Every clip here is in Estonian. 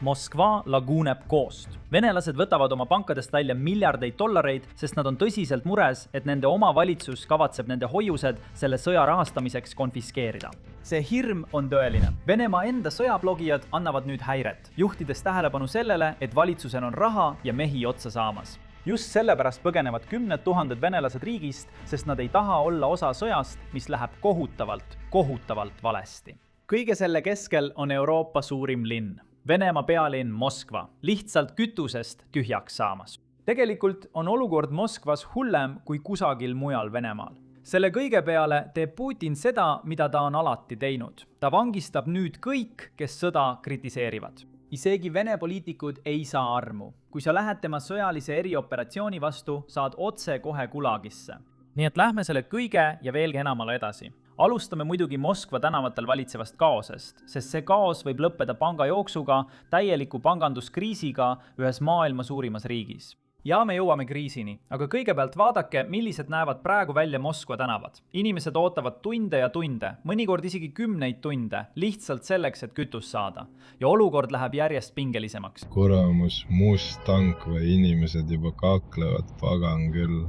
Moskva laguneb koost. Venelased võtavad oma pankadest välja miljardeid dollareid, sest nad on tõsiselt mures, et nende oma valitsus kavatseb nende hoiused selle sõja rahastamiseks konfiskeerida. See hirm on tõeline. Venemaa enda sõjablogijad annavad nüüd häiret, juhtides tähelepanu sellele, et valitsusel on raha ja mehi otsa saamas. Just sellepärast põgenevad 10 000 venelased riigist, sest nad ei taha olla osa sõjast, mis läheb kohutavalt valesti. Kõige selle keskel on Euroopa suurim linn, Venemaa pealinn Moskva, lihtsalt kütusest tühjaks saamas. Tegelikult on olukord Moskvas hullem kui kusagil mujal Venemaal. Selle kõige peale teeb Putin seda, mida ta on alati teinud. Ta vangistab nüüd kõik, kes sõda kritiseerivad. Isegi Vene poliitikud ei saa armu. Kui sa lähed tema sõjalise erioperatsiooni vastu, saad otse kohe Gulagisse. Nii et lähme selle kõige ja veelgi enamale edasi. Alustame muidugi Moskva tänavatel valitsevast kaosest, sest see kaos võib lõppeda pangajooksuga, täieliku panganduskriisiga ühes maailma suurimas riigis. Ja me jõuame kriisini, aga kõigepealt vaadake, millised näevad praegu välja Moskva tänavad. Inimesed ootavad tunde ja tunde, mõnikord isegi 10 tunde, lihtsalt selleks, et kütust saada. Ja olukord läheb järjest pingelisemaks. Kuramus, must tank või inimesed juba kaklevad, pagan küll.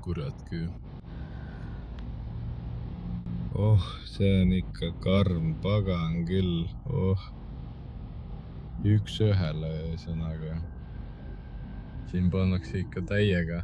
Kurat küll. See on ikka karm, pagan küll. Üks ühele sõnaga. Siin pannakse ikka täiega.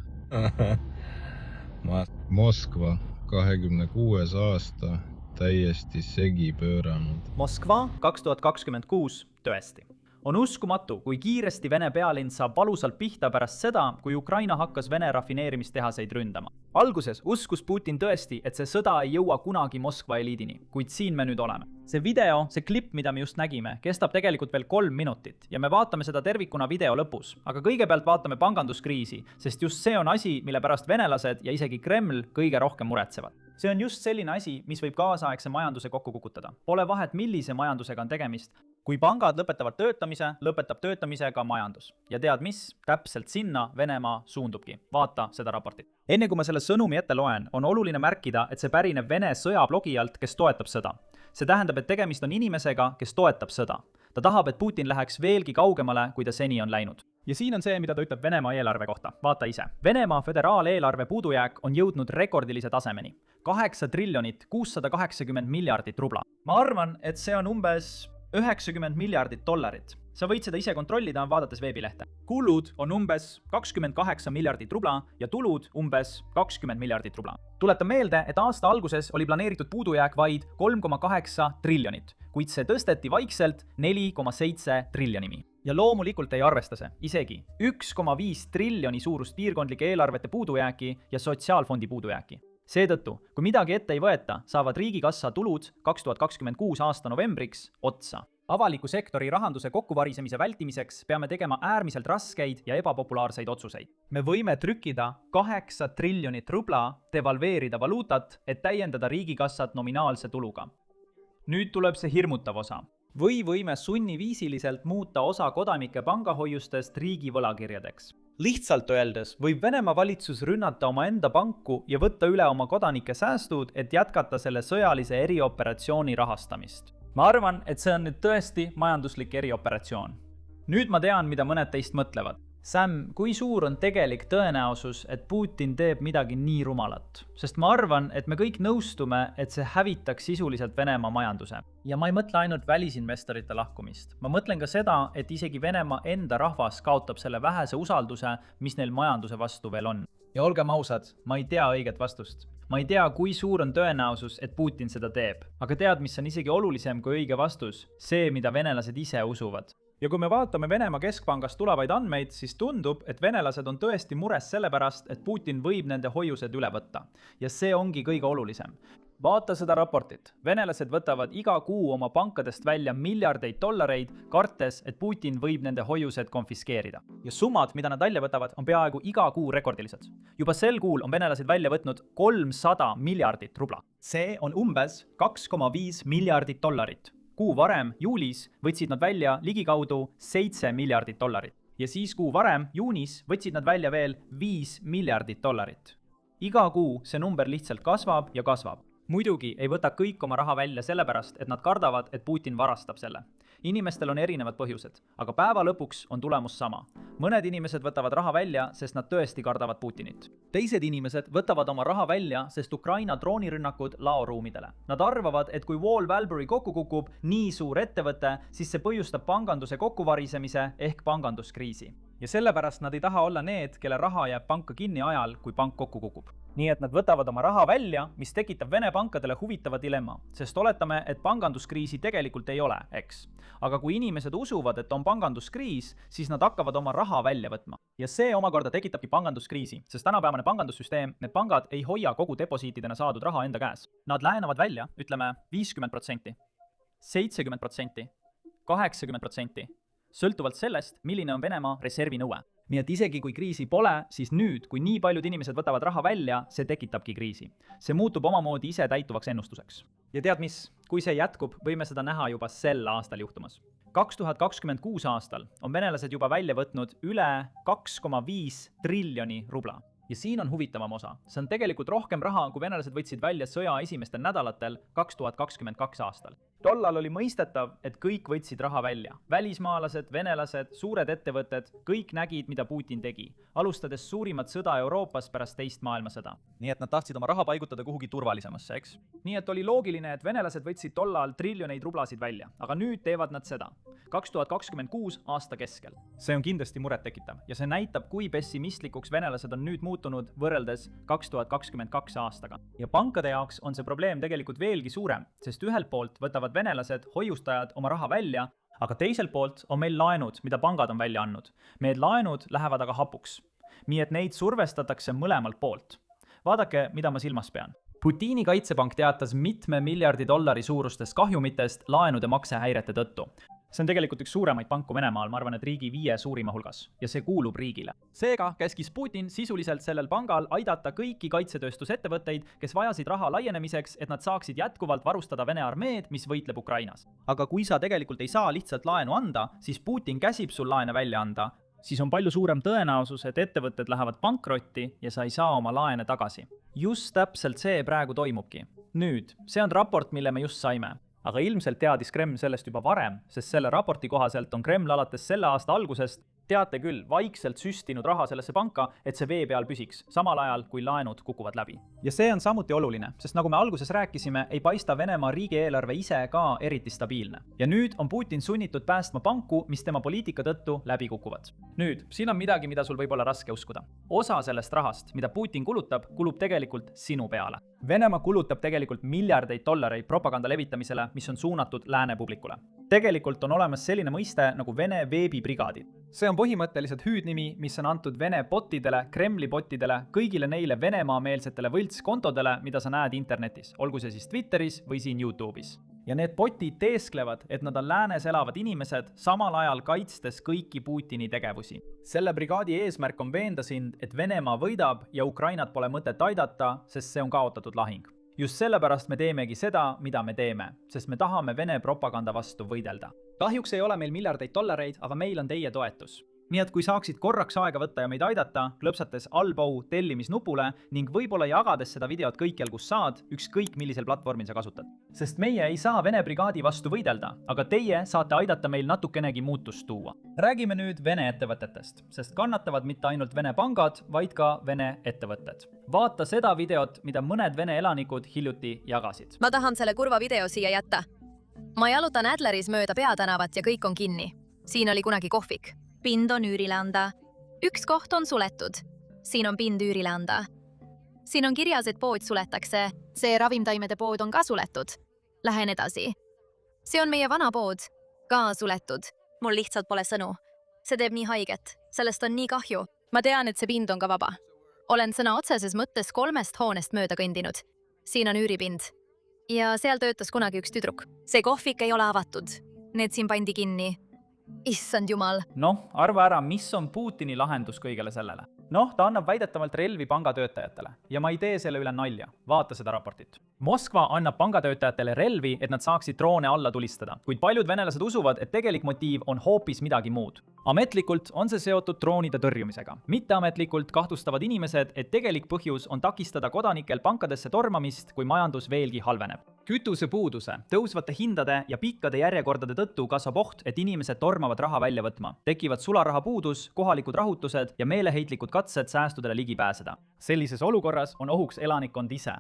Moskva, 26 aasta, täiesti segi pööranud. Moskva 2026 tõesti. On uskumatu, kui kiiresti Vene pealinn saab valusalt pihta pärast seda, kui Ukraina hakkas Vene rafineerimistehaseid ründama. Alguses uskus Putin tõesti, et see sõda ei jõua kunagi Moskva eliidini, kuid siin me nüüd oleme. See video, see klipp, mida me just nägime, kestab tegelikult veel 3 minutit ja me vaatame seda tervikuna video lõpus. Aga kõigepealt vaatame panganduskriisi, sest just see on asi, mille pärast venelased ja isegi Kreml kõige rohkem muretsevad. See on just selline asi, mis võib kaasaegse majanduse kokku kukutada. Pole vahet, millise majandusega on tegemist. Kui pangad lõpetavad töötamise, lõpetab töötamise ka majandus. Ja tead mis? Täpselt sinna Venemaa suundubki. Vaata seda raportit. Enne kui ma selle sõnumi ette loen, on oluline märkida, et see pärineb Vene sõjablogijalt, kes toetab sõda. See tähendab, et tegemist on inimesega, kes toetab sõda. Ta tahab, et Putin läheks veelgi kaugemale, kui ta seni on läinud. Ja siin on see, mida ta ütleb Venemaa eelarve kohta. Vaata ise. Venemaa föderaaleelarve puudujääk on jõudnud rekordilise tasemeni. 8 triljonit 680 miljardit rubla. Ma arvan, et see on umbes 90 miljardit dollarit. Sa võid seda ise kontrollida, vaadates veebilehte. Kulud on umbes 28 miljardit rubla ja tulud umbes 20 miljardit rubla. Tuleta meelde, et aasta alguses oli planeeritud puudujääk vaid 3,8 triljonit, kuid see tõsteti vaikselt 4,7 triljonimi. Ja loomulikult ei arvesta see, isegi 1,5 triljoni suurust piirkondlike eelarvete puudujääki ja sotsiaalfondi puudujääki. Seetõttu, kui midagi ette ei võeta, saavad riigikassa tulud 2026 aasta novembriks otsa. Avaliku sektori rahanduse kokkuvarisemise vältimiseks peame tegema äärmiselt raskeid ja ebapopulaarseid otsuseid. Me võime trükkida 8 triljonit rubla, devalveerida valuutat, et täiendada riigikassat nominaalse tuluga. Nüüd tuleb see hirmutav osa. Või võime sunniviisiliselt muuta osa kodanike pangahoiustest riigi võlakirjadeks. Lihtsalt öeldes võib Venemaa valitsus rünnata omaenda panku ja võtta üle oma kodanike säästud, et jätkata selle sõjalise erioperatsiooni rahastamist. Ma arvan, et see on nüüd tõesti majanduslik erioperatsioon. Nüüd ma tean, mida mõned teist mõtlevad. Sam, kui suur on tegelik tõenäosus, et Putin teeb midagi nii rumalat? Sest ma arvan, et me kõik nõustume, et see hävitaks sisuliselt Venemaa majanduse. Ja ma ei mõtle ainult välisinvestorite lahkumist. Ma mõtlen ka seda, et isegi Venemaa enda rahvas kaotab selle vähese usalduse, mis neil majanduse vastu veel on. Ja olgem ausad, ma ei tea õiget vastust. Ma ei tea, kui suur on tõenäosus, et Putin seda teeb. Aga tead, mis on isegi olulisem kui õige vastus? See, mida venelased ise usuvad. Ja kui me vaatame Venemaa keskpangast tulevaid andmeid, siis tundub, et venelased on tõesti mures sellepärast, et Putin võib nende hoiused üle võtta. Ja see ongi kõige olulisem. Vaata seda raportit. Venelased võtavad iga kuu oma pankadest välja miljardeid dollareid, kartes, et Putin võib nende hoiused konfiskeerida. Ja summad, mida nad välja võtavad, on peaaegu iga kuu rekordilised. Juba sel kuul on venelased välja võtnud 300 miljardit rubla. See on umbes 2,5 miljardit dollarit. Kuu varem, juulis, võtsid nad välja ligikaudu 7 miljardit dollarit. Ja siis kuu varem, juunis, võtsid nad välja veel 5 miljardit dollarit. Iga kuu see number lihtsalt kasvab ja kasvab. Muidugi ei võta kõik oma raha välja sellepärast, et nad kardavad, et Putin varastab selle. inimestel on erinevad põhjused, aga päeva lõpuks on tulemus sama. Mõned inimesed võtavad raha välja, sest nad tõesti kardavad Putinit. Teised inimesed võtavad oma raha välja, sest Ukraina droonirünnakud laoruumidele. Nad arvavad, et kui Wall Valbury kokku kukub, nii suur ettevõte, siis see põhjustab panganduse kokkuvarisemise ehk panganduskriisi. Ja sellepärast nad ei taha olla need, kelle raha jääb panka kinni ajal, kui pank kokku kukub. Nii et nad võtavad oma raha välja, mis tekitab Vene pankadele huvitava dilemma, sest oletame, et panganduskriisi tegelikult ei ole, eks. Aga kui inimesed usuvad, et on panganduskriis, siis nad hakkavad oma raha välja võtma. Ja see omakorda tekitabki panganduskriisi, sest tänapäevane pangandussüsteem, need pangad ei hoia kogu deposiitidena saadud raha enda käes. Nad laenavad välja, ütleme 50%, 70%, 80%. Sõltuvalt sellest, milline on Venemaa reservinõue. Nii et isegi kui kriisi pole, siis nüüd, kui nii paljud inimesed võtavad raha välja, see tekitabki kriisi. See muutub omamoodi ise täituvaks ennustuseks. Ja tead mis? Kui see jätkub, võime seda näha juba sel aastal juhtumas. 2026 aastal on venelased juba välja võtnud üle 2,5 triljoni rubla. Ja siin on huvitavam osa. See on tegelikult rohkem raha, kui venelased võtsid välja sõja esimestel nädalatel 2022 aastal. Tollal oli mõistetav, et kõik võtsid raha välja. Välismaalased, venelased, suured ettevõtted, kõik nägid, mida Putin tegi, alustades suurimat sõda Euroopas pärast teist maailmasõda. Nii et nad tahtsid oma raha paigutada kuhugi turvalisemasse, eks? Nii et oli loogiline, et venelased võtsid tollal triljoneid rublasid välja, aga nüüd teevad nad seda. 2026 aasta keskel. See on kindlasti muret tekitav ja see näitab, kui pessimistlikuks venelased on nüüd muutunud võrreldes 2022 aastaga. Ja pankade jaoks on see probleem tegelikult veelgi suurem, sest ühelt poolt võtavad venelased, hoiustajad oma raha välja, aga teiselt poolt on meil laenud, mida pangad on välja andnud. Need laenud lähevad aga hapuks. Nii et neid survestatakse mõlemalt poolt. Vaadake, mida ma silmas pean. Putini kaitsepank teatas mitme miljardi dollari suurustest kahjumitest laenude maksehäirete tõttu. See on tegelikult üks suuremaid panku Venemaal, ma arvan, et riigi 5 suurima hulgas, ja see kuulub riigile. Seega käskis Putin sisuliselt sellel pangal aidata kõiki kaitsetööstusettevõtteid, kes vajasid raha laienemiseks, et nad saaksid jätkuvalt varustada Vene armeed, mis võitleb Ukrainas. Aga kui sa tegelikult ei saa lihtsalt laenu anda, siis Putin käsib sul laene välja anda, siis on palju suurem tõenäosus, et ettevõtted lähevad pankrotti ja sa ei saa oma laene tagasi. Just täpselt see praegu toimubki. Nüüd, see on raport, mille me just saime. Aga ilmselt teadis Kreml sellest juba varem, sest selle raporti kohaselt on Kreml alates selle aasta algusest, teate küll, vaikselt süstinud raha sellesse panka, et see vee peal püsiks, samal ajal kui laenud kukuvad läbi. Ja see on samuti oluline, sest nagu me alguses rääkisime, ei paista Venemaa riigieelarve ise ka eriti stabiilne. Ja nüüd on Putin sunnitud päästma panku, mis tema poliitika tõttu läbi kukuvad. Nüüd, siin on midagi, mida sul võib olla raske uskuda. Osa sellest rahast, mida Putin kulutab, kulub tegelikult sinu peale. Venemaa kulutab tegelikult miljardeid dollareid propaganda levitamisele, mis on suunatud lääne publikule. Tegelikult on olemas selline mõiste nagu Vene veebibrigaadid. See on põhimõtteliselt hüüdnimi, mis on antud Vene botidele, Kremli botidele, kõigile neile Venemaa-meelsetele võltskontodele, mida sa näed internetis, olgu see siis Twitteris või siin YouTube'is. Ja need botid teesklevad, et nad on läänes elavad inimesed, samal ajal kaitstes kõiki Putini tegevusi. Selle brigaadi eesmärk on veenda sind, et Venemaa võidab ja Ukrainat pole mõtet aidata, sest see on kaotatud lahing. Just sellepärast me teemegi seda, mida me teeme, sest me tahame Vene propaganda vastu võidelda. Kahjuks ei ole meil miljardeid dollareid, aga meil on teie toetus. Nii et kui saaksid korraks aega võtta ja meid aidata, klõpsates allpool tellimisnupule ning võib-olla jagades seda videot kõikjal, kus saad, ükskõik millisel platvormil sa kasutad. Sest meie ei saa Vene brigaadi vastu võidelda, aga teie saate aidata meil natukenegi muutust tuua. Räägime nüüd Vene ettevõtetest, sest kannatavad mitte ainult Vene pangad, vaid ka Vene ettevõtted. Vaata seda videot, mida mõned Vene elanikud hiljuti jagasid. Ma tahan selle kurva video siia jätta. Ma jalutan Adleris mööda peatänavat ja kõik on kinni. Siin oli kunagi kohvik. Pind on üürile anda. Üks koht on suletud. Siin on pind üürile anda. Siin on kirjas, et pood suletakse. See ravimtaimede pood on ka suletud. Lähen edasi. See on meie vana pood. Ka suletud. Mul lihtsalt pole sõnu. See teeb nii haiget. Sellest on nii kahju. Ma tean, et see pind on ka vaba. Olen sõna otseses mõttes 3 hoonest mööda kõndinud. Siin on üüripind. Ja seal töötas kunagi üks tüdruk. See kohvik ei ole avatud. Need siin pandi kinni. Issand jumal. Noh, arva ära, mis on Putini lahendus kõigele sellele. Noh, ta annab väidetavalt relvi pangatöötajatele ja ma ei tee selle üle nalja. Vaata seda raportit. Moskva annab pangatöötajatele relvi, et nad saaksid droone alla tulistada, kuid paljud venelased usuvad, et tegelik motiiv on hoopis midagi muud. Ametlikult on see seotud droonide tõrjumisega. Mitteametlikult kahtlustavad inimesed, et tegelik põhjus on takistada kodanikel pankadesse tormamist, kui majandus veelgi halveneb. kütusepuuduse, tõusvate hindade ja pikkade järjekordade tõttu kasvab oht, et inimesed tormavad raha välja võtma. Tekivad sularaha puudus, kohalikud rahutused ja meeleheitlikud katsed säästudele ligi pääseda. Sellises olukorras on ohuks elanikkond ise.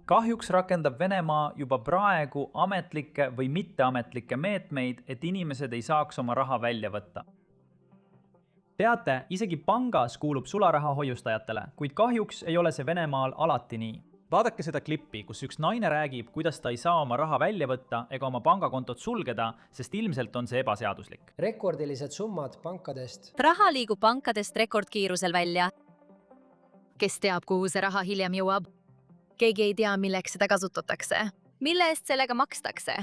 Kahjuks rakendab Venemaa juba praegu ametlikke või mitteametlikke meetmeid, et inimesed ei saaks oma raha välja võtta. Teate, isegi pangas kuulub sularaha hoiustajatele, kuid kahjuks ei ole see Venemaal alati nii. Vaadake seda klippi, kus üks naine räägib, kuidas ta ei saa oma raha välja võtta ega oma pangakontot sulgeda, sest ilmselt on see ebaseaduslik. Rekordilised summad pankadest. Raha liigub pankadest rekordkiirusel välja. Kes teab, kuhu see raha hiljem jõuab? Keegi ei tea, milleks seda kasutatakse. Mille eest sellega makstakse?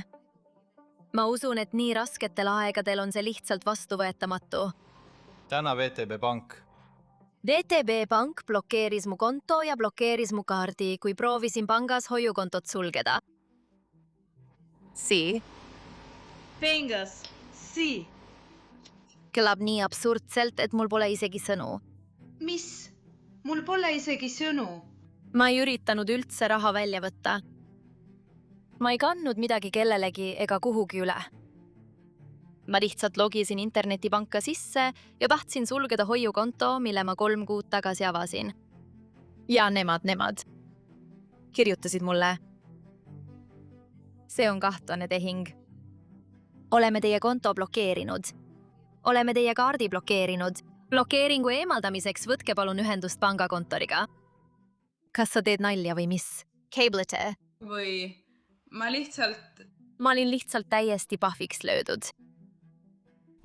Ma usun, et nii rasketel aegadel on see lihtsalt vastuvõetamatu. Täna VTB Pank. VTB Pank blokeeris mu konto ja blokeeris mu kaardi, kui proovisin pangas hoiukontot sulgeda. Vengas, sí. Kõlab nii absurdselt, et mul pole isegi sõnu. Mis? Mul pole isegi sõnu. Ma ei üritanud üldse raha välja võtta. Ma ei kandnud midagi kellelegi ega kuhugi üle. Ma lihtsalt logisin internetipanka sisse ja tahtsin sulgeda hoiukonto, mille ma 3 kuud tagasi avasin. Ja nemad kirjutasid mulle. See on kahtlane tehing. Oleme teie konto blokeerinud. Oleme teie kaardi blokeerinud. Blokeeringu eemaldamiseks võtke palun ühendust pangakontoriga. Kas sa teed nalja või mis? Cablete. Või ma olin lihtsalt täiesti pahviks löödud.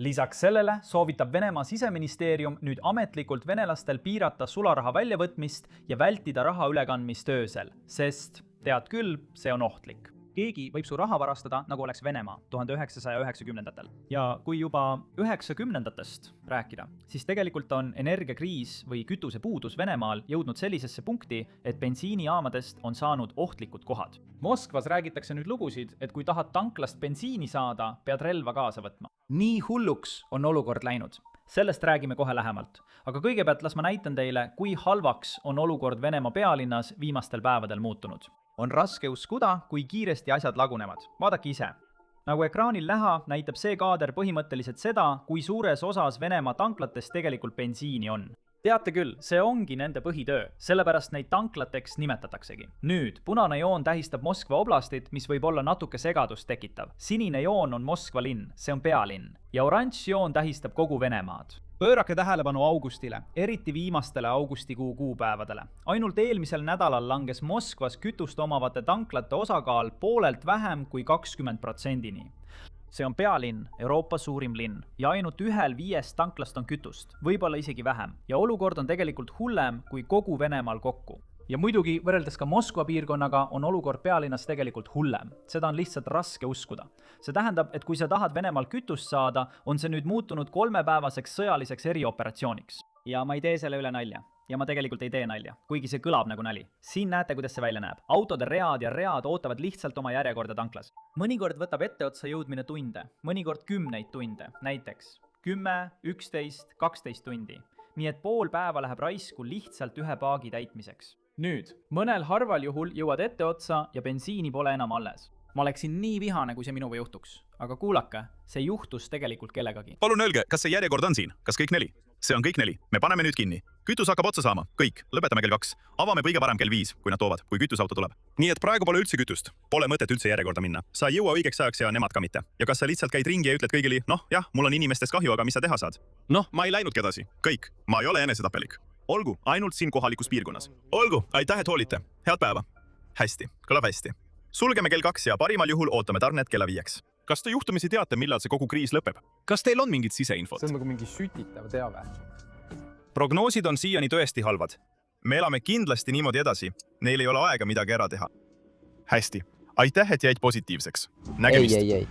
Lisaks sellele soovitab Venemaa siseministeerium nüüd ametlikult venelastel piirata sularaha väljavõtmist ja vältida raha ülekandmist öösel, sest tead küll, see on ohtlik. Keegi võib su raha varastada, nagu oleks Venemaa 1990-ndatel. Ja kui juba 90-ndatest rääkida, siis tegelikult on energiakriis või kütusepuudus Venemaal jõudnud sellisesse punkti, et bensiinijaamadest on saanud ohtlikud kohad. Moskvas räägitakse nüüd lugusid, et kui tahad tanklast bensiini saada, pead relva kaasa võtma. Nii hulluks on olukord läinud. Sellest räägime kohe lähemalt. Aga kõigepealt las ma näitan teile, kui halvaks on olukord Venemaa pealinnas viimastel päevadel muutunud. On raske uskuda, kui kiiresti asjad lagunevad. Vaadake ise. Nagu ekraanil näha, näitab see kaader põhimõtteliselt seda, kui suures osas Venemaa tanklates tegelikult bensiini on. Teate küll, see ongi nende põhitöö, sellepärast neid tanklateks nimetataksegi. Nüüd, punane joon tähistab Moskva oblastit, mis võib olla natuke segadust tekitav. Sinine joon on Moskva linn, see on pealinn. Ja oranž joon tähistab kogu Venemaad. Pöörake tähelepanu augustile, eriti viimastele augustikuu kuupäevadele. Ainult eelmisel nädalal langes Moskvas kütust omavate tanklate osakaal poolelt vähem kui 20%-ni. See on pealinn, Euroopa suurim linn ja ainult 1/5 tanklast on kütust, võib-olla isegi vähem. Ja olukord on tegelikult hullem kui kogu Venemaal kokku. Ja muidugi võrreldes ka Moskva piirkonnaga on olukord pealinnas tegelikult hullem. Seda on lihtsalt raske uskuda. See tähendab, et kui sa tahad Venemaal kütust saada, on see nüüd muutunud 3-päevaseks sõjaliseks erioperatsiooniks. Ja ma ei tee selle üle nalja. Ja ma tegelikult ei tee nalja, kuigi see kõlab nagu nali. Siin näete, kuidas see välja näeb. Autode read ja read ootavad lihtsalt oma järjekorda tanklas. Mõnikord võtab etteotsa jõudmine tunde, mõnikord 10 tunde, näiteks 10, 11, 12 tundi. Nii et pool päeva läheb raisku lihtsalt ühe paagi täitmiseks. Nüüd, mõnel harval juhul jõuad etteotsa ja bensiini pole enam alles. Ma oleksin nii vihane, kui see minuga juhtuks. Aga kuulake, see juhtus tegelikult kellegagi. Palun öelge, kas see järjekord on siin? Kas kõik 4? See on kõik 4. Me paneme nüüd kinni. Kütus hakkab otsa saama. Kõik. Lõpetame kell 2. Avame kõige parem kell 5, kui nad toovad, kui kütusauto tuleb. Nii et praegu pole üldse kütust. Pole mõtet üldse järjekorda minna. Sa ei jõua õigeks ajaks ja nemad ka mitte. Ja kas sa lihtsalt käid ringi ja ütled kõigile, jah, mul on inimestest kahju, aga mis sa teha saad? Ma ei läinudki edasi. Kõik. Ma ei ole enesetapelik. Olgu, ainult siin kohalikus piirkonnas. Olgu, aitäh, et hoolite. Head päeva. Hästi. Kõlab hästi. Sulgeme kell 2 ja parimal juhul ootame tarnet kella 5. Kas te juhtumisi teate, millal see kogu kriis lõpeb? Kas teil on mingit siseinfot? See on nagu mingi sütitav teave. Prognoosid on siiani tõesti halvad. Me elame kindlasti niimoodi edasi. Neil ei ole aega midagi ära teha. Hästi. Aitäh, et jäid positiivseks. Nägemist. Ei.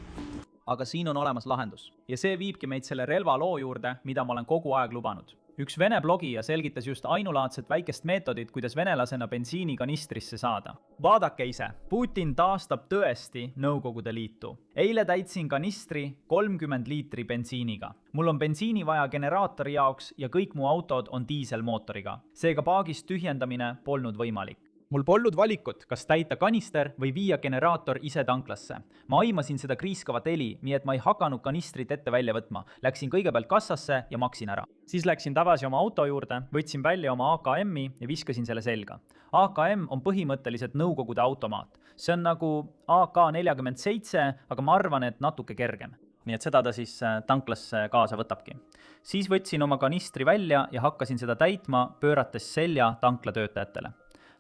Aga siin on olemas lahendus. Ja see viibki meid selle relvaloo juurde, mida ma olen kogu aeg lubanud. Üks Vene blogija selgitas just ainulaadset väikest meetodit, kuidas venelasena bensiinikanistrisse saada. Vaadake ise, Putin taastab tõesti Nõukogude Liitu. Eile täitsin kanistri 30 liitri bensiiniga. Mul on bensiini vaja generaatori jaoks ja kõik mu autod on diiselmootoriga. Seega paagist tühjendamine polnud võimalik. mul polnud valikut, kas täita kanister või viia generaator ise tanklasse. Ma aimasin seda kriiskavat heli, nii et ma ei hakanud kanistrit ette välja võtma. Läksin kõigepealt kassasse ja maksin ära. Siis läksin tagasi oma auto juurde, võtsin välja oma AKM-i ja viskasin selle selga. AKM on põhimõtteliselt Nõukogude automaat. See on nagu AK-47, aga ma arvan, et natuke kergem. Nii et seda ta siis tanklasse kaasa võtabki. Siis võtsin oma kanistri välja ja hakkasin seda täitma, pöörates selja tanklatöötajatele.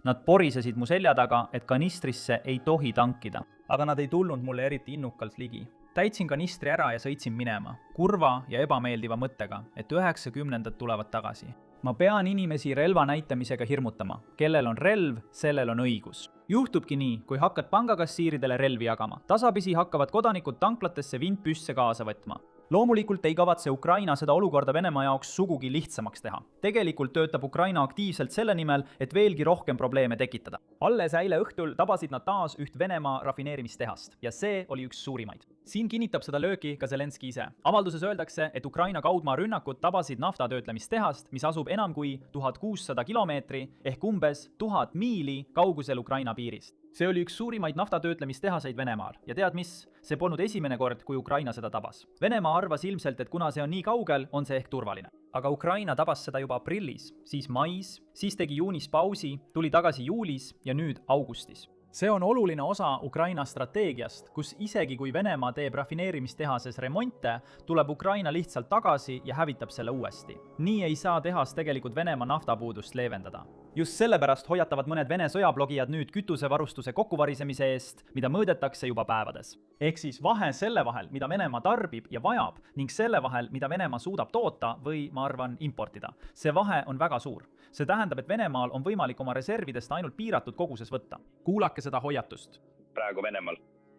Nad porisesid mu selja taga, et kanistrisse ei tohi tankida. Aga nad ei tulnud mulle eriti innukalt ligi. Täitsin kanistri ära ja sõitsin minema, kurva ja ebameeldiva mõttega, et 90-ndad tulevad tagasi. Ma pean inimesi relva näitamisega hirmutama. Kellel on relv, sellel on õigus. Juhtubki nii, kui hakkad pangakassiiridele relvi jagama. Tasapisi hakkavad kodanikud tanklatesse vintpüsse kaasa võtma. Loomulikult ei kavatse Ukraina seda olukorda Venemaa jaoks sugugi lihtsamaks teha. Tegelikult töötab Ukraina aktiivselt selle nimel, et veelgi rohkem probleeme tekitada. Alles eile õhtul tabasid nad taas üht Venemaa rafineerimistehast ja see oli üks suurimaid. Siin kinnitab seda lööki ka Zelenski ise. Avalduses öeldakse, et Ukraina kaudmaa rünnakud tabasid naftatöötlemistehast, mis asub enam kui 1600 kilomeetri ehk umbes 1000 miili kaugusel Ukraina piirist. See oli üks suurimaid naftatöötlemistehaseid Venemaal ja tead mis? See polnud esimene kord, kui Ukraina seda tabas. Venemaa arvas ilmselt, et kuna see on nii kaugel, on see ehk turvaline. Aga Ukraina tabas seda juba aprillis, siis mais, siis tegi juunis pausi, tuli tagasi juulis ja nüüd augustis. See on oluline osa Ukraina strateegiast, kus isegi kui Venemaa teeb rafineerimistehases remonte, tuleb Ukraina lihtsalt tagasi ja hävitab selle uuesti. Nii ei saa tehas tegelikult Venemaa naftapuudust leevendada. Just sellepärast hoiatavad mõned Vene sõjablogijad nüüd kütusevarustuse kokkuvarisemise eest, mida mõõdetakse juba päevades. Ehk siis vahe selle vahel, mida Venemaa tarbib ja vajab, ning selle vahel, mida Venemaa suudab toota või, ma arvan, importida. See vahe on väga suur. See tähendab, et Venemaal on võimalik oma reservidest ainult piiratud koguses võtta. Kuulake seda hoiatust. Praegu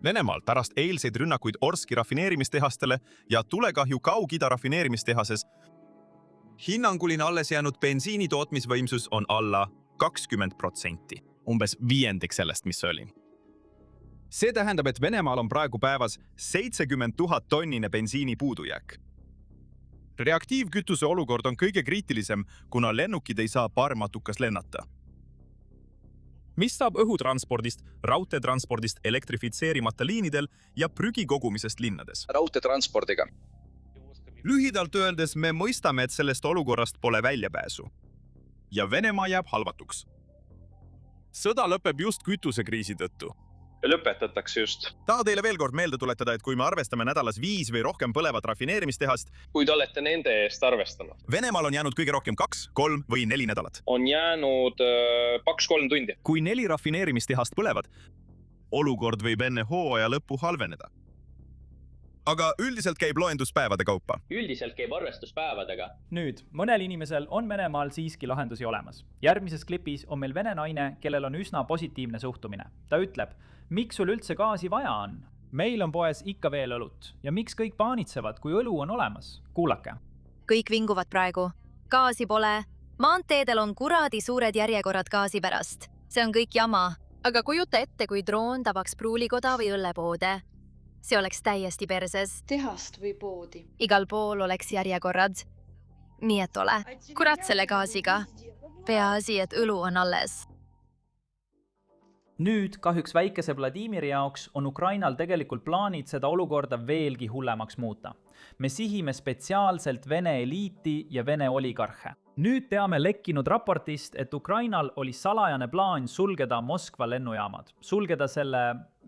Venemaal pärast eilseid rünnakuid Orski rafineerimistehastele ja tulekahju Kaug-Ida rafineerimistehases hinnanguline alles jäänud bensiini tootmisvõimsus on alla 20%. Umbes viiendik sellest, mis oli. See tähendab, et Venemaal on praegu päevas 70 000 tonnine bensiini puudujääk. Reaktiivkütuse olukord on kõige kriitilisem, kuna lennukid ei saa parmatukas lennata. Mis saab õhutranspordist, raudteetranspordist elektrifitseerimata liinidel ja prügi kogumisest linnades? Raudteetranspordiga. Lühidalt öeldes me mõistame, et sellest olukorrast pole väljapääsu. Ja Venemaa jääb halvatuks. Sõda lõpeb just kütusekriisi tõttu. Lõpetatakse just. Taha teile veel kord meelde tuletada, et kui me arvestame nädalas 5 või rohkem põlevat rafineerimistehast, Kui te olete nende eest arvestanud? Venemaal on jäänud kõige rohkem 2, 3 või 4 nädalat. On jäänud 2-3 tundi. Kui 4 rafineerimistehast põlevad, olukord võib enne hooaja lõppu halveneda. Aga üldiselt käib loendus päevade kaupa. Üldiselt käib arvestus päevadega. Nüüd, mõnel inimesel on Venemaal siiski lahendusi olemas. Järgmises klipis on meil vene naine, kellel on üsna positiivne suhtumine. Ta ütleb, miks sul üldse gaasi vaja on? Meil on poes ikka veel õlut. Ja miks kõik paanitsevad, kui õlu on olemas? Kuulake. Kõik vinguvad praegu. Gaasi pole. Maanteedel on kuradi suured järjekorrad gaasi pärast. See on kõik jama. Aga kujuta ette, kui droon tabaks pruulikoda või õllepoode. See oleks täiesti perses. Tehast või poodi. Igal pool oleks järjekorrad. Nii et ole. Kurat selle gaasiga. Peaasi, et õlu on alles. Nüüd kahjuks väikese Vladimiri jaoks on Ukrainal tegelikult plaanid seda olukorda veelgi hullemaks muuta. Me sihime spetsiaalselt Vene eliiti ja Vene oligarhe. Nüüd teame lekkinud raportist, et Ukrainal oli salajane plaan sulgeda Moskva lennujaamad. Sulgeda selle,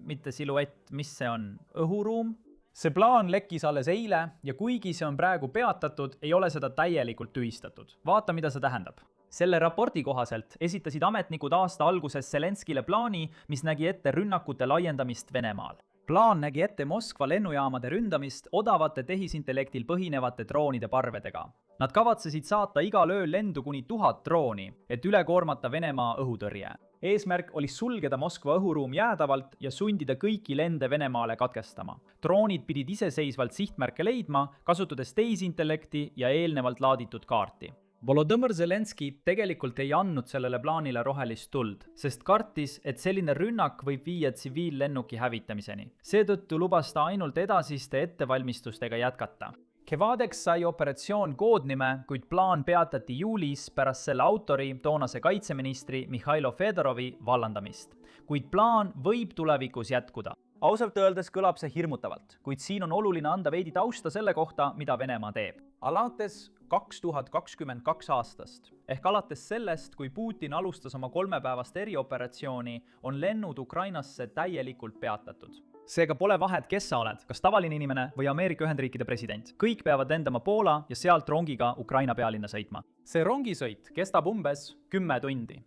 mitte siluett, mis see on, õhuruum? See plaan lekkis alles eile ja kuigi see on praegu peatatud, ei ole seda täielikult tühistatud. Vaata, mida see tähendab. Selle raporti kohaselt esitasid ametnikud aasta alguses Zelenskile plaani, mis nägi ette rünnakute laiendamist Venemaal. Plaan nägi ette Moskva lennujaamade ründamist odavate tehisintellektil põhinevate droonide parvedega. Nad kavatsesid saata igal ööl lendu kuni 1000 drooni, et üle koormata Venemaa õhutõrje. Eesmärk oli sulgeda Moskva õhuruum jäädavalt ja sundida kõiki lende Venemaale katkestama. Droonid pidid iseseisvalt sihtmärke leidma, kasutades tehisintellekti ja eelnevalt laaditud kaarti. Volodõmõr Zelenski tegelikult ei andnud sellele plaanile rohelist tuld, sest kartis, et selline rünnak võib viia tsiviillennuki hävitamiseni. Seetõttu lubas ta ainult edasiste ettevalmistustega jätkata. Kevadeks sai operatsioon koodnime, kuid plaan peatati juulis pärast selle autori, toonase kaitseministri Mihhailo Fedorovi vallandamist. Kuid plaan võib tulevikus jätkuda. Ausalt öeldes kõlab see hirmutavalt, kuid siin on oluline anda veidi tausta selle kohta, mida Venemaa teeb. Alates 2022 aastast, ehk alates sellest, kui Putin alustas oma 3-päevast erioperatsiooni, on lennud Ukrainasse täielikult peatatud. Seega pole vahet, kes sa oled, kas tavaline inimene või Ameerika Ühendriikide president. Kõik peavad lendama Poola ja sealt rongiga Ukraina pealinna sõitma. See rongisõit kestab umbes 10 tundi.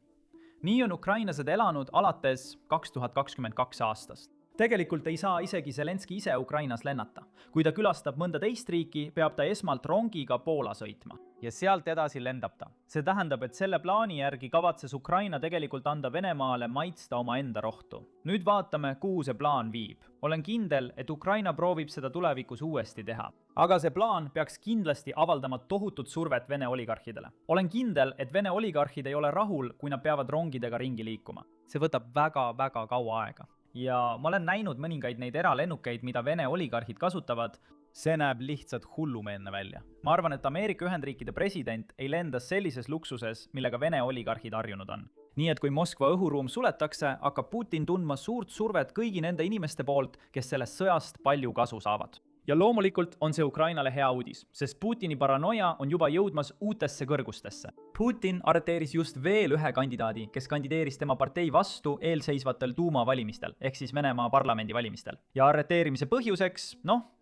Nii on ukrainlased elanud alates 2022 aastast. Tegelikult ei saa isegi Zelenski ise Ukrainas lennata. Kui ta külastab mõnda teist riiki, peab ta esmalt rongiga Poola sõitma. Ja sealt edasi lendab ta. See tähendab, et selle plaani järgi kavatses Ukraina tegelikult anda Venemaale maitsta oma enda rohtu. Nüüd vaatame, kuhu see plaan viib. Olen kindel, et Ukraina proovib seda tulevikus uuesti teha. Aga see plaan peaks kindlasti avaldama tohutut survet Vene oligarhidele. Olen kindel, et Vene oligarhid ei ole rahul, kui nad peavad rongidega ringi liikuma. See võtab väga kaua aega. Ja ma olen näinud mõningaid neid eralennukeid, mida Vene oligarhid kasutavad. See näeb lihtsalt hullumeelne välja. Ma arvan, et Ameerika Ühendriikide president ei lenda sellises luksuses, millega Vene oligarhid harjunud on. Nii et kui Moskva õhuruum suletakse, hakkab Putin tundma suurt survet kõigi nende inimeste poolt, kes sellest sõjast palju kasu saavad. Ja loomulikult on see Ukrainale hea uudis, sest Putini paranoia on juba jõudmas uutesse kõrgustesse. Putin arreteeris just veel ühe kandidaadi, kes kandideeris tema partei vastu eelseisvatel tuumavalimistel, ehk siis Venemaa parlamendivalimistel. Ja arreteerimise põhjuseks,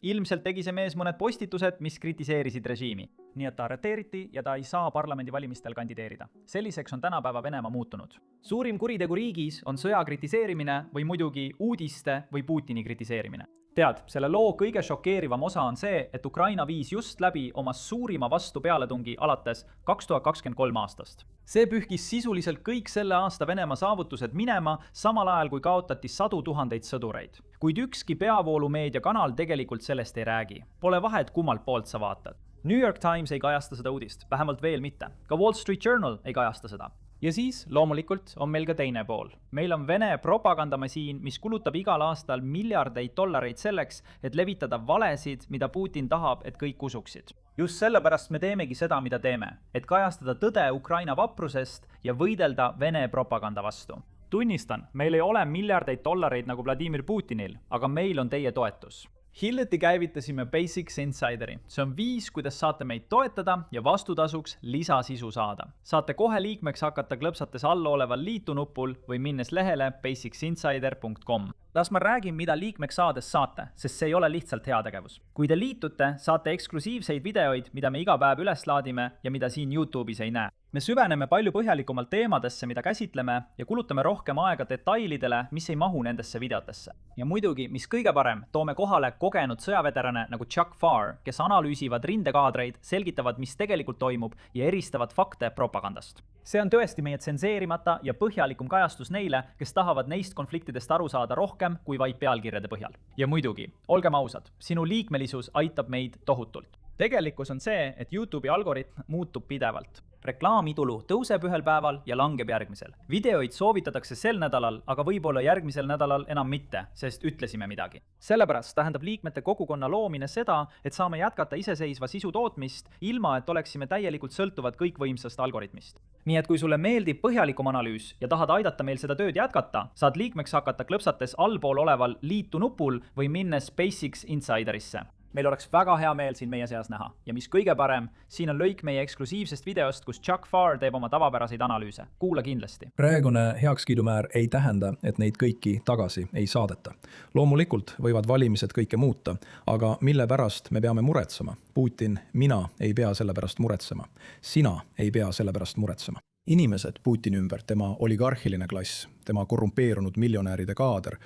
ilmselt tegi see mees mõned postitused, mis kritiseerisid režiimi. Nii et ta arreteeriti ja ta ei saa parlamendivalimistel kandideerida. Selliseks on tänapäeva Venemaa muutunud. Suurim kuritegu riigis on sõja kritiseerimine või muidugi uudiste või Putini kritiseerimine. Tead, selle loo kõige šokeerivam osa on see, et Ukraina viis just läbi oma suurima vastu pealetungi alates 2023 aastast. See pühkis sisuliselt kõik selle aasta Venemaa saavutused minema, samal ajal kui kaotati 100 000 sõdureid. Kuid ükski peavoolumeedia kanal tegelikult sellest ei räägi. Pole vahet, kummalt poolt sa vaatad. New York Times ei kajasta seda uudist, vähemalt veel mitte. Ka Wall Street Journal ei kajasta seda. Ja siis loomulikult on meil ka teine pool. Meil on Vene propagandamasiin, mis kulutab igal aastal miljardeid dollareid selleks, et levitada valesid, mida Putin tahab, et kõik usuksid. Just sellepärast me teemegi seda, mida teeme, et kajastada tõde Ukraina vaprusest ja võidelda Vene propaganda vastu. Tunnistan, meil ei ole miljardeid dollareid nagu Vladimir Putinil, aga meil on teie toetus. Hiljuti käivitasime Basics Insideri. See on viis, kuidas saate meid toetada ja vastutasuks lisasisu saada. Saate kohe liikmeks hakata klõpsates all oleval liitunupul või minnes lehele basicsinsider.com. Las ma räägin, mida liikmeks saades saate, sest see ei ole lihtsalt heategevus. Kui te liitute, saate eksklusiivseid videoid, mida me iga päev üles laadime ja mida siin YouTube'is ei näe. Me süveneme palju põhjalikumalt teemadesse, mida käsitleme ja kulutame rohkem aega detailidele, mis ei mahu nendesse videotesse. Ja muidugi, mis kõige parem, toome kohale kogenud sõjaveterane nagu Chuck Farr, kes analüüsivad rindekaadreid, selgitavad, mis tegelikult toimub ja eristavad fakte propagandast. See on tõesti meie tsenseerimata ja põhjalikum kajastus neile, kes tahavad neist konfliktidest aru saada rohkem kui vaid pealkirjade põhjal. Ja muidugi, olgem ausad, sinu liikmelisus aitab meid tohutult. Tegelikkus on see, et YouTube'i algoritm muutub pidevalt. Reklaamitulu tõuseb ühel päeval ja langeb järgmisel. Videoid soovitatakse sel nädalal, aga võib-olla järgmisel nädalal enam mitte, sest ütlesime midagi. Sellepärast tähendab liikmete kogukonna loomine seda, et saame jätkata iseseisva sisu tootmist, ilma et oleksime täielikult sõltuvad kõikvõimsast algoritmist. Nii et kui sulle meeldib põhjalikum analüüs ja tahad aidata meil seda tööd jätkata, saad liikmeks hakata klõpsates allpool oleval liitu nupul või minnes Basics Insiderisse. Meil oleks väga hea meel siin meie seas näha. Ja mis kõige parem, siin on lõik meie eksklusiivsest videost, kus Chuck Farr teeb oma tavapäraseid analüüse. Kuula kindlasti. Praegune heakskiidumäär ei tähenda, et neid kõiki tagasi ei saadeta. Loomulikult võivad valimised kõike muuta, aga mille pärast me peame muretsema? Putin, mina ei pea selle pärast muretsema. Sina ei pea selle pärast muretsema. Inimesed Putini ümber, tema oligarhiline klass, tema korrumpeerunud miljonäride kaader.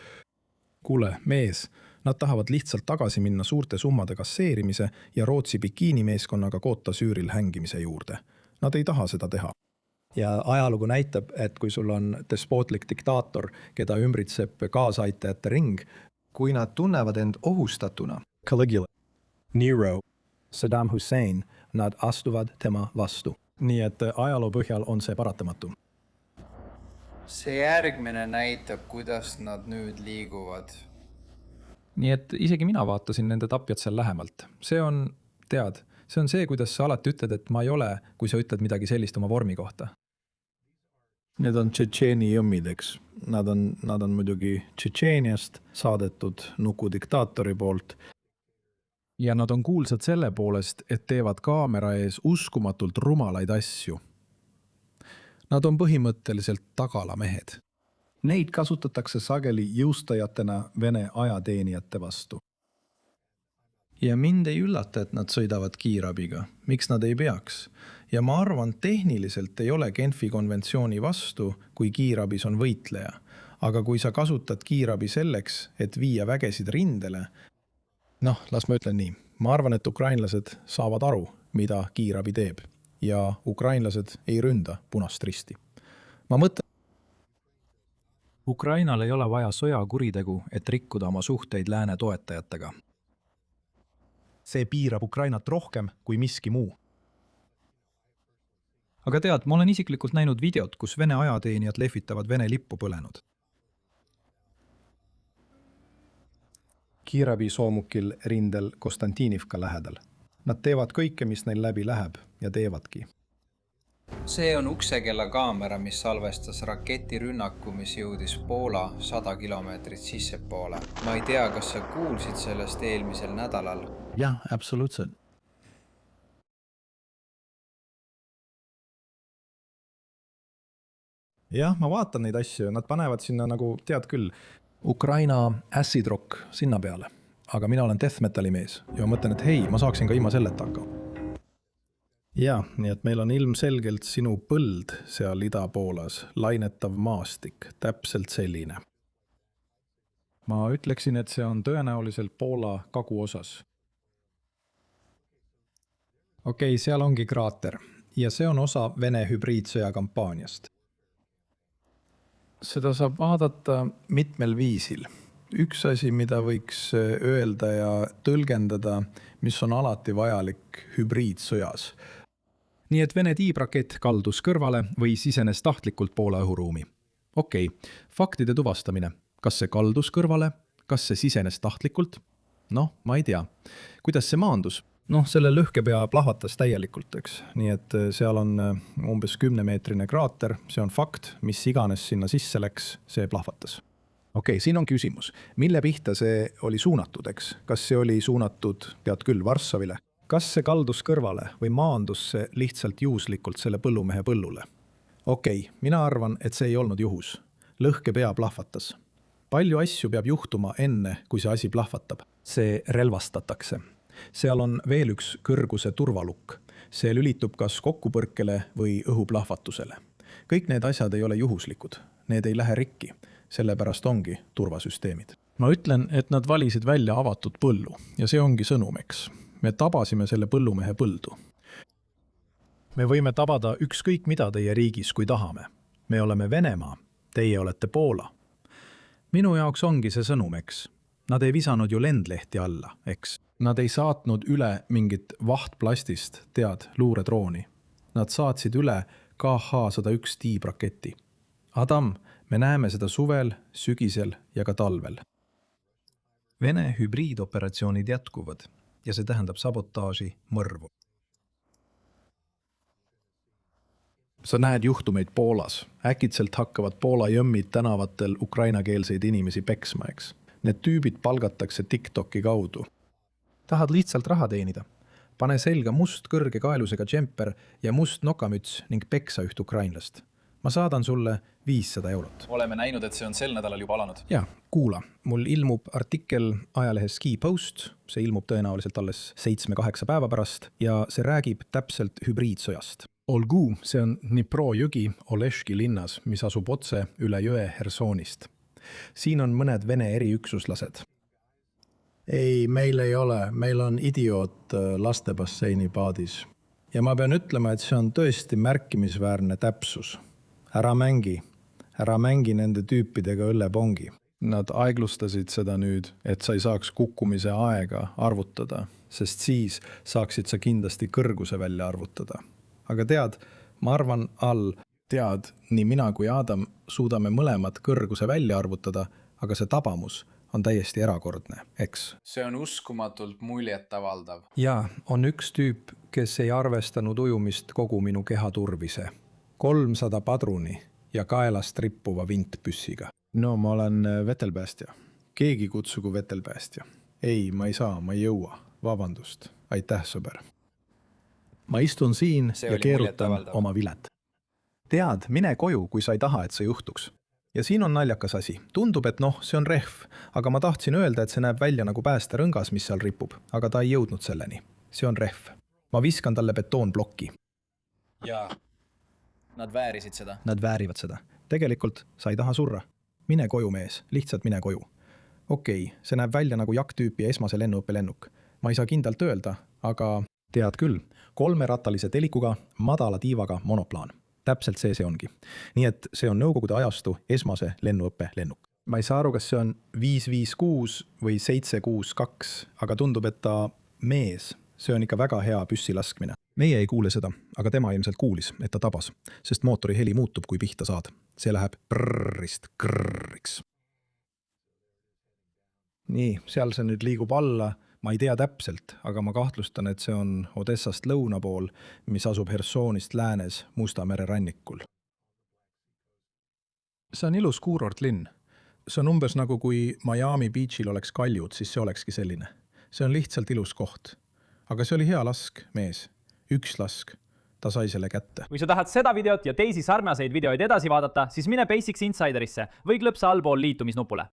Kuule, mees, nad tahavad lihtsalt tagasi minna suurte summade kasseerimise ja Rootsi bikiinimeeskonnaga Côte d'Azuril hängimise juurde. Nad ei taha seda teha. Ja ajalugu näitab, et kui sul on despootlik diktaator, keda ümbritseb kaasaitajate ring, kui nad tunnevad end ohustatuna, Caligula, Nero, Saddam Hussein, nad astuvad tema vastu. Nii et ajaloo põhjal on see paratamatu. See järgmine näitab, kuidas nad nüüd liiguvad. Nii et isegi mina vaatasin nende tapjad seal lähemalt. See on Tead, see on see, kuidas sa alati ütled, et ma ei ole, kui sa ütled midagi sellist oma vormi kohta. Need on Tšetšeeni jõmmid, eks. Nad on muidugi Tšetšeeniast saadetud nukudiktaatori poolt. Ja nad on kuulsad selle poolest, et teevad kaamera ees uskumatult rumalaid asju. Nad on põhimõtteliselt tagalamehed. Neid kasutatakse sageli jõustajatena Vene ajateenijate vastu. Ja mind ei üllata, et nad sõidavad kiirabiga. Miks nad ei peaks? Ja ma arvan, tehniliselt ei ole Genfi konventsiooni vastu, kui kiirabis on võitleja. Aga kui sa kasutad kiirabi selleks, et viia vägesid rindele, las ma ütlen nii. Ma arvan, et ukrainlased saavad aru, mida kiirabi teeb. Ja ukrainlased ei ründa punast risti. Ma mõtlen, Ukrainal ei ole vaja sõjakuritegu, et rikkuda oma suhteid lääne toetajatega. See piirab Ukrainat rohkem kui miski muu. Aga tead, ma olen isiklikult näinud videot, kus Vene ajateenijad lehvitavad Vene lippu põlenud. Kiirabi soomukil rindel Konstantinivka lähedal. Nad teevad kõike, mis neil läbi läheb ja teevadki. See on uksekella kaamera, mis salvestas raketirünnaku, mis jõudis Poola 100 kilomeetrit sissepoole. Ma ei tea, kas sa kuulsid sellest eelmisel nädalal. Jah, absoluutselt. Jah, ma vaatan neid asju, nad panevad sinna nagu, tead küll, Ukraina acid rock sinna peale. Aga mina olen death metali mees ja ma mõtlen, et hei, ma saaksin ka ilma selleta hakkama. Ja, nii et meil on ilmselgelt sinu põld seal Ida-Poolas, lainetav maastik, täpselt selline. Ma ütleksin, et see on tõenäoliselt Poola kaguosas. Okei, seal ongi kraater ja see on osa Vene hübriidsõja kampaaniast. Seda saab vaadata mitmel viisil. Üks asi, mida võiks öelda ja tõlgendada, mis on alati vajalik hübriidsõjas. Nii et Vene tiibrakett kaldus kõrvale või sisenes tahtlikult Poola õhuruumi. Okei, faktide tuvastamine. Kas see kaldus kõrvale? Kas see sisenes tahtlikult? Ma ei tea. Kuidas see maandus? Selle lõhkepea plahvatas täielikult, eks. Nii et seal on umbes 10-meetrine kraater, see on fakt, mis iganes sinna sisse läks, see plahvatas. Okei, siin on küsimus. Mille pihta see oli suunatud, eks? Kas see oli suunatud, tead küll, Varssavile? Kas see kaldus kõrvale või maandus see lihtsalt juhuslikult selle põllumehe põllule? Okei, mina arvan, et see ei olnud juhus. Lõhkepea plahvatas. Palju asju peab juhtuma enne, kui see asi plahvatab. See relvastatakse. Seal on veel üks kõrguse turvalukk. See lülitub kas kokkupõrkele või õhuplahvatusele. Kõik need asjad ei ole juhuslikud. Need ei lähe rikki. Sellepärast ongi turvasüsteemid. Ma ütlen, et nad valisid välja avatud põllu ja see ongi sõnumeks. Me tabasime selle põllumehe põldu. Me võime tabada ükskõik mida teie riigis, kui tahame. Me oleme Venemaa, teie olete Poola. Minu jaoks ongi see sõnumeks. Nad ei visanud ju lendlehti alla, eks. Nad ei saatnud üle mingit vahtplastist, tead, luuredrooni. Nad saatsid üle KH-101 tiibraketi. Adam, me näeme seda suvel, sügisel ja ka talvel. Vene hübriidoperatsioonid jätkuvad. Ja see tähendab sabotaaži, mõrvu. Sa näed juhtumeid Poolas. Äkitselt hakkavad Poola jõmmid tänavatel ukrainakeelseid inimesi peksma, eks. Need tüübid palgatakse TikToki kaudu. Tahad lihtsalt raha teenida? Pane selga must kõrge kaelusega džemper ja must nokamüts ning peksa üht ukrainlast. Ma saadan sulle 500 eurot. Oleme näinud, et see on sel nädalal juba alanud. Ja, kuula. Mul ilmub artikkel ajalehes Ski Post. See ilmub tõenäoliselt alles 7-8 päeva pärast ja see räägib täpselt hübriidsõjast. Olgu, see on Dnipro jõgi Oleški linnas, mis asub otse üle jõe Hersonist. Siin on mõned Vene eriüksuslased. Ei, meil ei ole. Meil on idioot lastebasseini paadis. Ja ma pean ütlema, et see on tõesti märkimisväärne täpsus. Ära mängi nende tüüpidega õllepongi. Nad aeglustasid seda nüüd, et sa ei saaks kukkumise aega arvutada, sest siis saaksid sa kindlasti kõrguse välja arvutada. Aga tead, ma arvan tead, nii mina kui Adam suudame mõlemad kõrguse välja arvutada, aga see tabamus on täiesti erakordne, eks? see on uskumatult muljetavaldav. Jaa, on üks tüüp, kes ei arvestanud ujumist kogu minu keha turvise. 300 padruni ja kaelast rippuva vintpüssiga. No ma olen vetelpäästja. Keegi kutsugu vetelpäästja. Ei, ma ei saa, ma ei jõua. Vabandust. Aitäh, sõber. Ma istun siin ja keerutan oma vilet. Tead, mine koju, kui sa ei taha, et see juhtuks. Ja siin on naljakas asi. Tundub, et see on rehv, aga ma tahtsin öelda, et see näeb välja nagu päästerõngas, mis seal ripub, aga ta ei jõudnud selleni. See on rehv. Ma viskan talle betoonblokki. Jaa. Nad väärisid seda. Nad väärivad seda. Tegelikult sa ei taha surra. Mine koju, mees. Lihtsalt mine koju. Okei, see näeb välja nagu jakktüüpi esmase lennuõppe lennuk. Ma ei saa kindlalt öelda, aga tead küll, 3-rattalise telikuga, madala tiivaga monoplaan. Täpselt see ongi. Nii et see on Nõukogude ajastu esmase lennuõppe lennuk. Ma ei saa aru, kas see on 556 või 762, aga tundub, et ta mees. See on ikka väga hea püssi laskmine. Meie ei kuule seda, aga tema ilmselt kuulis, et ta tabas, sest mootori heli muutub, kui pihta saad. See läheb prrrist krrriks. Nii, seal see nüüd liigub alla. Ma ei tea täpselt, aga ma kahtlustan, et see on Odessast lõuna pool, mis asub Hersonist läänes Musta mere rannikul. See on ilus kuurortlinn. See on umbes nagu kui Miami Beachil oleks kaljud, siis see olekski selline. See on lihtsalt ilus koht. Aga see oli hea lask, mees. Üks lask. Ta sai selle kätte. Kui sa tahad seda videot ja teisi sarnaseid videoid edasi vaadata, siis mine Basics Insiderisse või klõpsa allpool liitumisnupule.